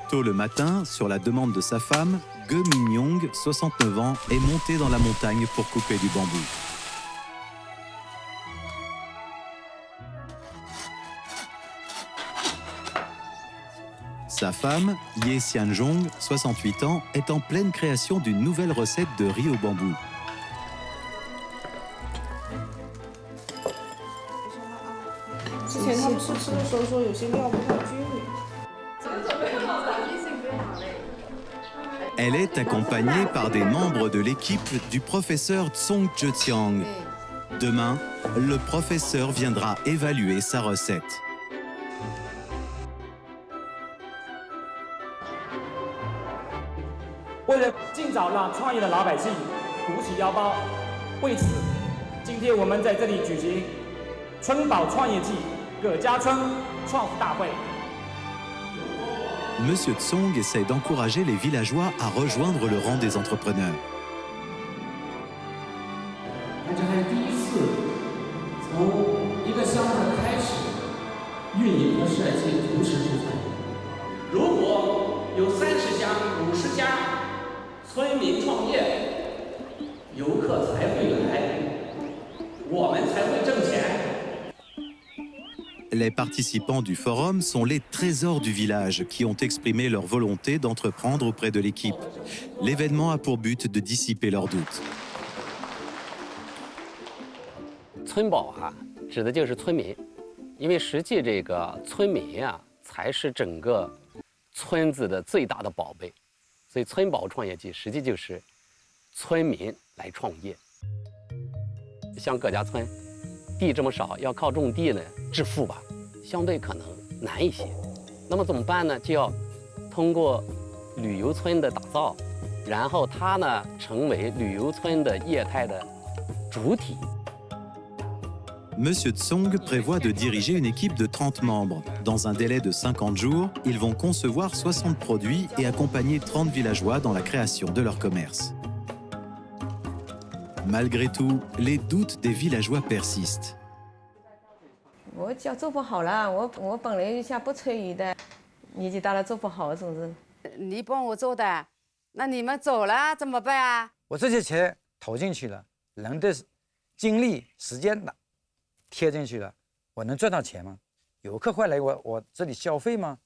Tôt le matin, sur la demande de sa femme, Ge Mingyong, 69 ans, est monté dans la montagne pour couper du bambou. Sa femme, Ye Xianzhong, 68 ans, est en pleine création d'une nouvelle recette de riz au bambou. Elle est accompagnée par des membres de l'équipe du professeur Song Zhejiang. Demain, le professeur viendra évaluer sa recette. Monsieur Tsong essaie d'encourager les villageois à rejoindre le rang des entrepreneurs. Les participants du forum sont les trésors du village qui ont exprimé leur volonté d'entreprendre auprès de l'équipe. L'événement a pour but de dissiper leurs doutes. 村保啊，指的就是村民，因为实际这个村民呀，才是整个村子的最大的宝贝，所以村保创业季实际就是村民来创业。像葛家村，地这么少，要靠种地呢致富吧，相对可能难一些。那么怎么办呢？就要通过旅游村的打造，然后它呢成为旅游村的业态的主体。 Monsieur Tsong prévoit de diriger une équipe de 30 membres. Dans un délai de 50 jours, ils vont concevoir 60 produits et accompagner 30 villageois dans la création de leur commerce. Malgré tout, les doutes des villageois persistent. 我脚做不好了，我本来一下不参与的，年纪大了做不好，总是。你帮我做的，那你们走了怎么办啊？我这些钱投进去了，人的精力、时间的贴进去了，我能赚到钱吗？游客会来我这里消费吗？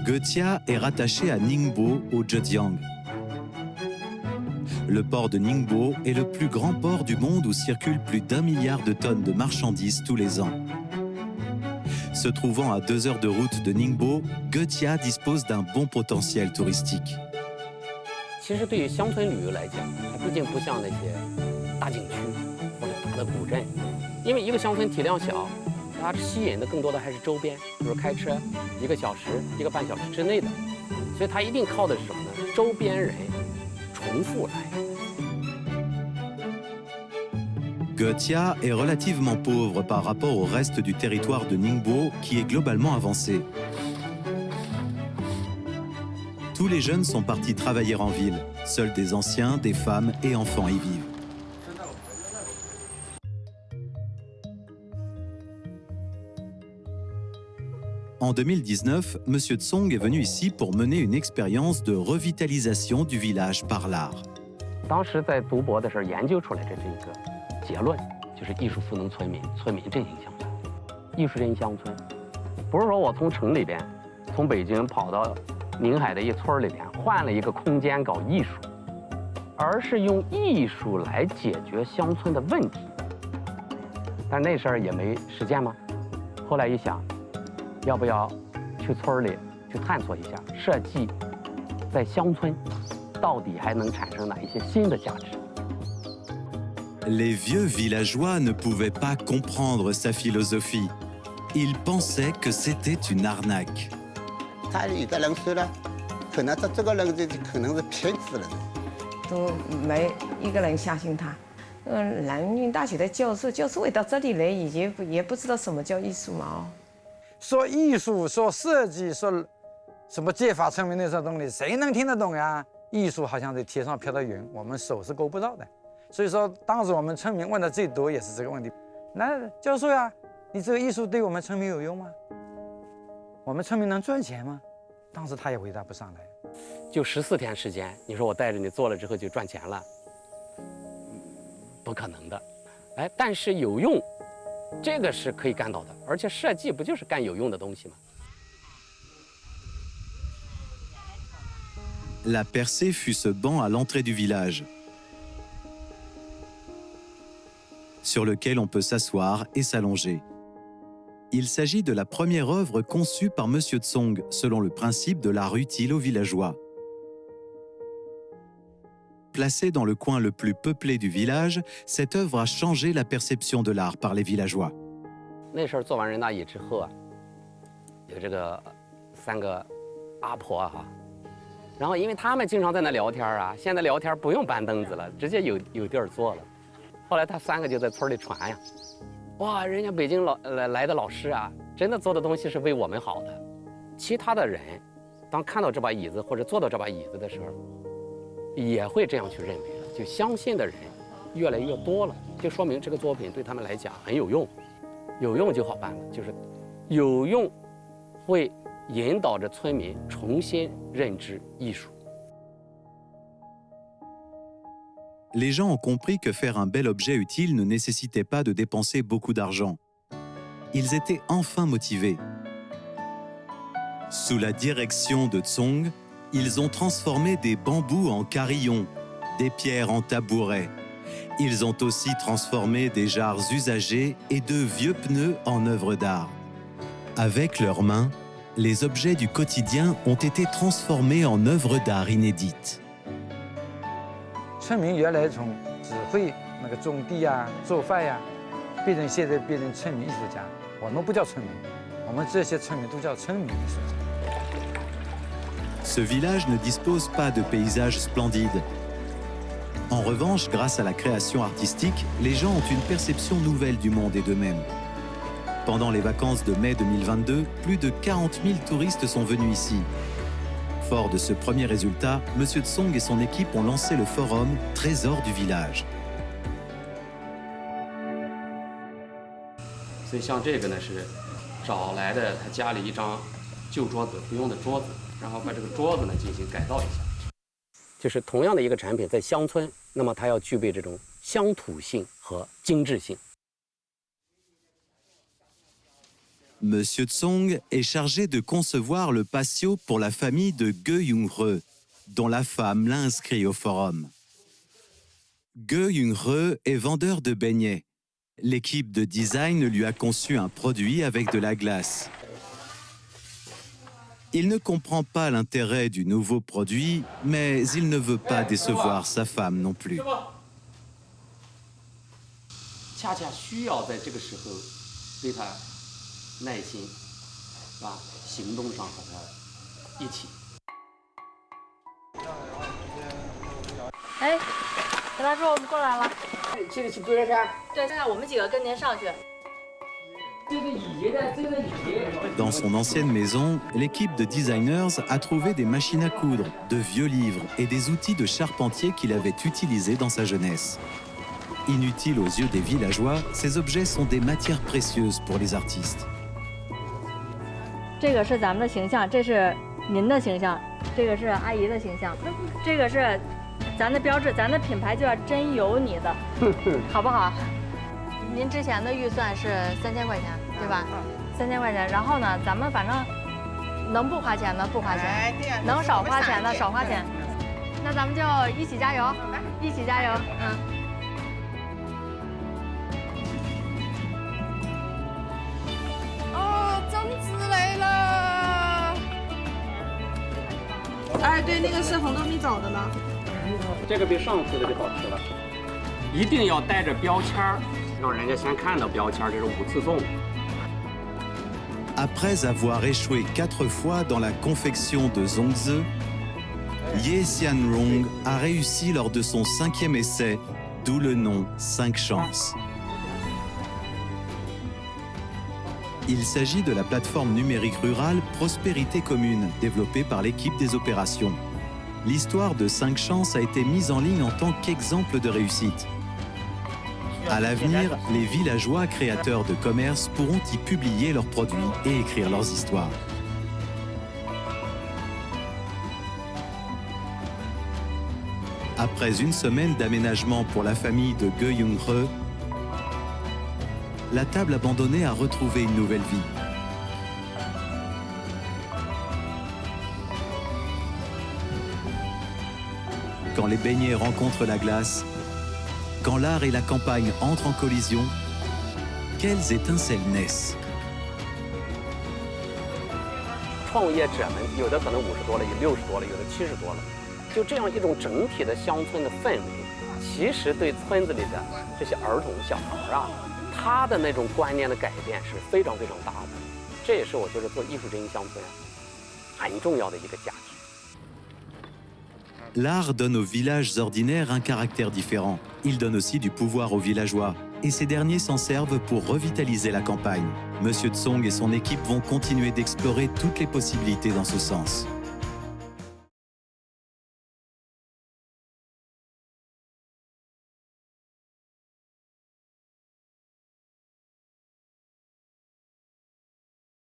Getia est rattaché à Ningbo au Zhejiang. Le port de Ningbo est le plus grand port du monde où circulent plus d'1 milliard de tonnes de marchandises tous les ans. Se trouvant à 2 heures de route de Ningbo, Getia dispose d'un bon potentiel touristique. 其实对于乡村旅游来讲，它毕竟不像那些大景区或者大的古镇，因为一个乡村体量小，它吸引的更多的还是周边，比如开车1个小时、1个半小时之内的，所以它一定靠的是什么呢？周边人重复来。 Getia est relativement pauvre par rapport au reste du territoire de Ningbo qui est globalement avancé. Tous les jeunes sont partis travailler en ville. Seuls des anciens, des femmes et enfants y vivent. En 2019, M. Tsong est venu ici pour mener une expérience de revitalisation du village par l'art. 当时在读博的时候研究出来这是一个结论，就是艺术赋能村民，村民振兴乡村，艺术振兴乡村，不是说我从城里边，从北京跑到宁海的一村里边换了一个空间搞艺术，而是用艺术来解决乡村的问题。但那事儿也没实践吗？后来一想，要不要去村里去探索一下，设计在乡村到底还能产生哪一些新的价值？ Les vieux villageois ne pouvaient pas comprendre sa philosophie. Ils pensaient que c'était une arnaque. 他有的人说了，可能这个人可能是骗子了。都没一个人相信他。南京大学的教授也到这里来，也不知道什么叫艺术嘛哦。说艺术，说设计，说什么借法村民那些东西，谁能听得懂呀？艺术好像在天上飘的云，我们手是够不到的。 所以说，当时我们村民问的最多也是这个问题。那教授呀，你这个艺术对我们村民有用吗？我们村民能赚钱吗？当时他也回答不上来。就14天时间，你说我带着你做了之后就赚钱了，不可能的。哎，但是有用，这个是可以干到的。而且设计不就是干有用的东西吗？ La percée fut ce banc à l'entrée du village, sur lequel on peut s'asseoir et s'allonger. Il s'agit de la première œuvre conçue par M. Tsong, selon le principe de l'art utile aux villageois. Placée dans le coin le plus peuplé du village, cette œuvre a changé la perception de l'art par les villageois. 那时候做完人大椅之后啊，有这个3个阿婆哈，然后因为他们经常在那聊天啊，现在聊天不用搬凳子了，直接有地儿坐了。后来他3个就在村里传呀，哇，人家北京来的老师啊，真的做的东西是为我们好的。其他的人，当看到这把椅子或者坐到这把椅子的时候，也会这样去认为了，就相信的人越来越多了，就说明这个作品对他们来讲很有用，有用就好办了，就是有用会引导着村民重新认知艺术。 Les gens ont compris que faire un bel objet utile ne nécessitait pas de dépenser beaucoup d'argent. Ils étaient enfin motivés. Sous la direction de Tsong, ils ont transformé des bambous en carillons, des pierres en tabourets. Ils ont aussi transformé des jarres usagées et de vieux pneus en œuvres d'art. Avec leurs mains, les objets du quotidien ont été transformés en œuvres d'art inédites. 村民原来从只会那个种地呀、做饭呀，变成现在变成村民艺术家。我们不叫村民，我们这些村民都叫村民艺术家。 Ce village ne dispose pas de paysages splendides. En revanche, grâce à la création artistique, les gens ont une perception nouvelle du monde et d'eux-mêmes. Pendant les vacances de mai 2022, plus de 40 000 touristes sont venus ici. Fort de ce premier résultat, M. Tsong et son équipe ont lancé le forum Trésor du village. 所以像这个呢是找来的他家里一张旧桌子，不用的桌子，然后把这个桌子呢进行改造一下。就是同样的一个产品在乡村，那么它要具备这种乡土性和精致性。 M. Tsong est chargé de concevoir le patio pour la famille de Ge Yung-re, dont la femme l'a inscrit au forum. Ge Yung-re est vendeur de beignets. L'équipe de design lui a conçu un produit avec de la glace. Il ne comprend pas l'intérêt du nouveau produit, mais il ne veut pas décevoir sa femme non plus. 恰恰需要在这个时候对他 耐心，是吧？行动上和他一起。哎，跟他说我们过来了。这个去多少钱？对，现在我们几个跟您上去。这个椅呢？这个椅。 Dans son ancienne maison, l'équipe de designers a trouvé des machines à coudre, de vieux livres et des outils de charpentier qu'il avait utilisés dans sa jeunesse. Inutiles aux yeux des villageois, ces objets sont des matières précieuses pour les artistes. 这个是咱们的形象，这是您的形象，这个是阿姨的形象，这个是咱的标志，咱的品牌就叫真有你的，好不好？您之前的预算是3000块钱，对吧？3000块钱，然后呢，咱们反正能不花钱的不花钱，能少花钱的少花钱，那咱们就一起加油，一起加油，嗯。 哎，对，那个是红豆米枣的呢。这个比上次的就好吃了。一定要带着标签儿，让人家先看到标签儿，这是5次送。 Après avoir échoué 4 fois dans la confection de zongzi, Ye Xianrong a réussi lors de son 5e essai, d'où le nom 5 chances. Il s'agit de la plateforme numérique rurale Prospérité Commune, développée par l'équipe des opérations. L'histoire de 5 chances a été mise en ligne en tant qu'exemple de réussite. À l'avenir, les villageois créateurs de commerce pourront y publier leurs produits et écrire leurs histoires. Après une semaine d'aménagement pour la famille de Ge Young-re, la table abandonnée a retrouvé une nouvelle vie. Quand les beignets rencontrent la glace, quand l'art et la campagne entrent en collision, quelles étincelles naissent. 创业者们有的可能50多了，有60多了，有的70多了，就这样一种整体的乡村的氛围，其实对村子里的这些儿童小孩啊，他的那种观念的改变是非常非常大的。这也是我觉得做艺术之音乡村很重要的一个价值。 L'art donne aux villages ordinaires un caractère différent. Il donne aussi du pouvoir aux villageois. Et ces derniers s'en servent pour revitaliser la campagne. Monsieur Tsong et son équipe vont continuer d'explorer toutes les possibilités dans ce sens.